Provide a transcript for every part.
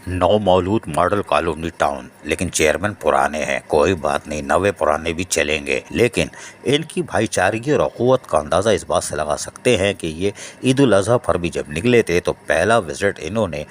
نو مولود model colony town, لیکن chairman پرانے ہیں۔ کوئی بات نہیں، نوے پرانے بھی چلیں گے، لیکن ان کی بھائی چارگی اور اخوت کا اندازہ اس بات سے لگا سکتے ہیں کہ یہ عید الاضحیٰ پر بھی جب نکلے تھے تو پہلا وزٹ انہوں نے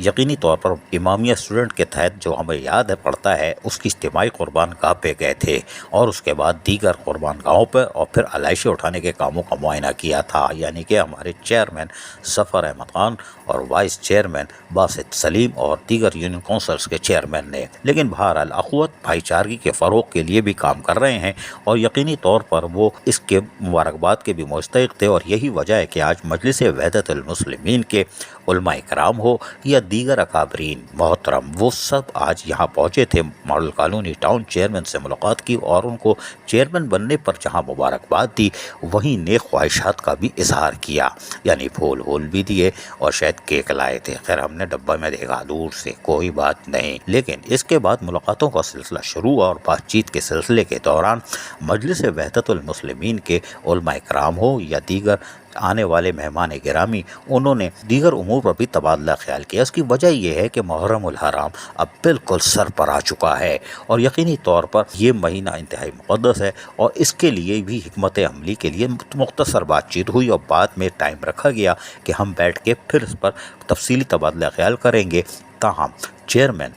یقینی طور پر امامیہ اسٹوڈنٹ کے تحت، جو ہمیں یاد ہے پڑتا ہے، اس کی اجتماعی قربان گاہ پہ گئے تھے، اور اس کے بعد دیگر قربان گاہوں پہ، اور پھر علائشیں اٹھانے کے کاموں کا معائنہ کیا تھا، یعنی کہ ہمارے چیئرمین ظفر احمد خان اور وائس چیئرمین باسط سلیم اور دیگر یونین کونسلز کے چیئرمین نے۔ لیکن بہرحال اخوت بھائی چارگی کے فروغ کے لیے بھی کام کر رہے ہیں، اور یقینی طور پر وہ اس کے مبارکباد کے بھی مستحق تھے، اور یہی وجہ ہے کہ آج مجلس وحدت المسلمین کے علماء کرام ہو یا دیگر اکابرین محترم، وہ سب آج یہاں پہنچے تھے، ماڈل کالونی ٹاؤن چیئرمین سے ملاقات کی، اور ان کو چیئرمین بننے پر جہاں مبارکباد دی، وہیں نیک خواہشات کا بھی اظہار کیا، یعنی پھول بھی دیے اور شاید کیک لائے تھے۔ خیر ہم نے ڈبہ میں دیکھا دور سے، کوئی بات نہیں۔ لیکن اس کے بعد ملاقاتوں کا سلسلہ شروع ہوا، اور بات چیت کے سلسلے کے دوران مجلس وحدت المسلمین کے علماء کرام ہو یا دیگر آنے والے مہمان گرامی، انہوں نے دیگر امور پر بھی تبادلہ خیال کیا۔ اس کی وجہ یہ ہے کہ محرم الحرام اب بالکل سر پر آ چکا ہے، اور یقینی طور پر یہ مہینہ انتہائی مقدس ہے، اور اس کے لیے بھی حکمت عملی کے لیے مختصر بات چیت ہوئی، اور بعد میں ٹائم رکھا گیا کہ ہم بیٹھ کے پھر اس پر تفصیلی تبادلہ خیال کریں گے۔ تاہم چیئرمین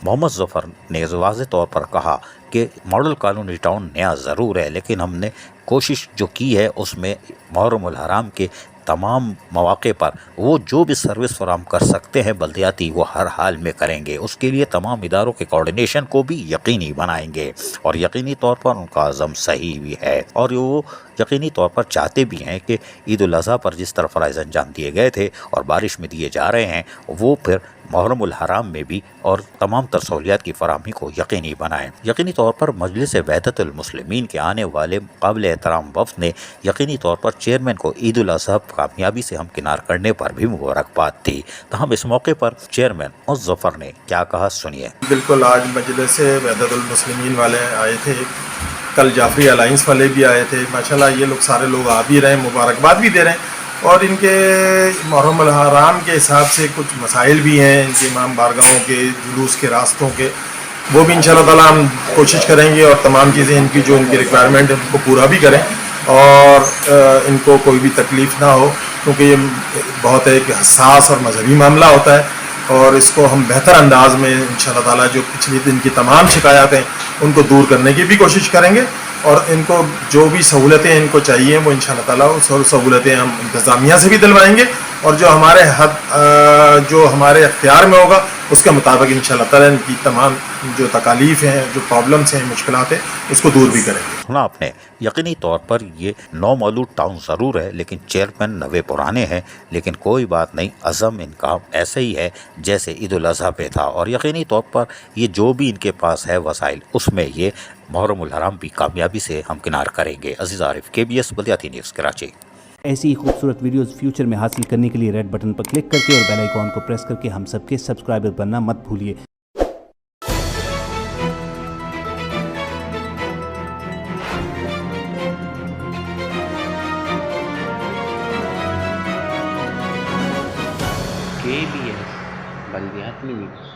محمد ظفر نے واضح طور پر کہا کہ ماڈل کالونی ٹاؤن نیا ضرور ہے، لیکن ہم نے کوشش جو کی ہے اس میں محرم الحرام کے تمام مواقع پر وہ جو بھی سروس فراہم کر سکتے ہیں بلدیاتی، وہ ہر حال میں کریں گے۔ اس کے لیے تمام اداروں کے کوارڈینیشن کو بھی یقینی بنائیں گے، اور یقینی طور پر ان کا عزم صحیح بھی ہے، اور وہ یقینی طور پر چاہتے بھی ہیں کہ عید الاضحیٰ پر جس طرح فرائض انجام دیے گئے تھے اور بارش میں دیے جا رہے ہیں، وہ پھر محرم الحرام میں بھی اور تمام تر سہولیات کی فراہمی کو یقینی بنائیں۔ یقینی طور پر مجلس وحدت المسلمین کے آنے والے قابل احترام وفد نے یقینی طور پر چیئرمین کو عید الاضحیٰ کامیابی سے ہمکنار کرنے پر بھی مبارکباد دی۔ تو ہم اس موقع پر چیئرمین ظفر نے کیا کہا، سنیے۔ بالکل آج مجلس وحدت المسلمین والے آئے تھے، کل جعفری الائنس والے بھی آئے تھے، ماشاءاللہ یہ سارے لوگ آ بھی رہے ہیں، مبارکباد بھی دے رہے ہیں، اور ان کے محرم الحرام کے حساب سے کچھ مسائل بھی ہیں ان کے امام بارگاہوں کے، جلوس کے راستوں کے، وہ بھی انشاءاللہ تعالیٰ ہم کوشش کریں گے، اور تمام چیزیں ان کی جو ان کی ریکوائرمنٹ ہے ان کو پورا بھی کریں، اور ان کو کوئی بھی تکلیف نہ ہو، کیونکہ یہ بہت ایک حساس اور مذہبی معاملہ ہوتا ہے، اور اس کو ہم بہتر انداز میں انشاءاللہ تعالیٰ جو پچھلی دن کی تمام شکایات ہیں ان کو دور کرنے کی بھی کوشش کریں گے، اور ان کو جو بھی سہولتیں ان کو چاہیے وہ انشاءاللہ تعالیٰ وہ سہولتیں ہم انتظامیہ سے بھی دلوائیں گے، اور جو ہمارے اختیار میں ہوگا اس کے مطابق انشاءاللہ تعالیٰ ان کی تمام جو تکالیف ہیں، جو پرابلمس ہیں، مشکلات ہیں، اس کو دور بھی کریں گے۔ سنا آپ نے، یقینی طور پر یہ نو مولود ٹاؤن ضرور ہے، لیکن چیئرمین نوے پرانے ہیں، لیکن کوئی بات نہیں، عزم ان کا ایسے ہی ہے جیسے عید الاضحیٰ پہ تھا، اور یقینی طور پر یہ جو بھی ان کے پاس ہے وسائل، اس میں یہ محرم الحرام بھی کامیابی سے ہمکنار کریں گے۔ عزیز عارف، KBS بلدیاتی نیوز کراچی۔ ایسی ہی خوبصورت ویڈیوز فیوچر میں حاصل کرنے کے لیے ریڈ بٹن پر کلک کر کے اور بیل آئیکن کو پریس کر کے ہم سب کے سبسکرائبر بننا مت بھولیے۔ KBS بلدیاتی نیوز۔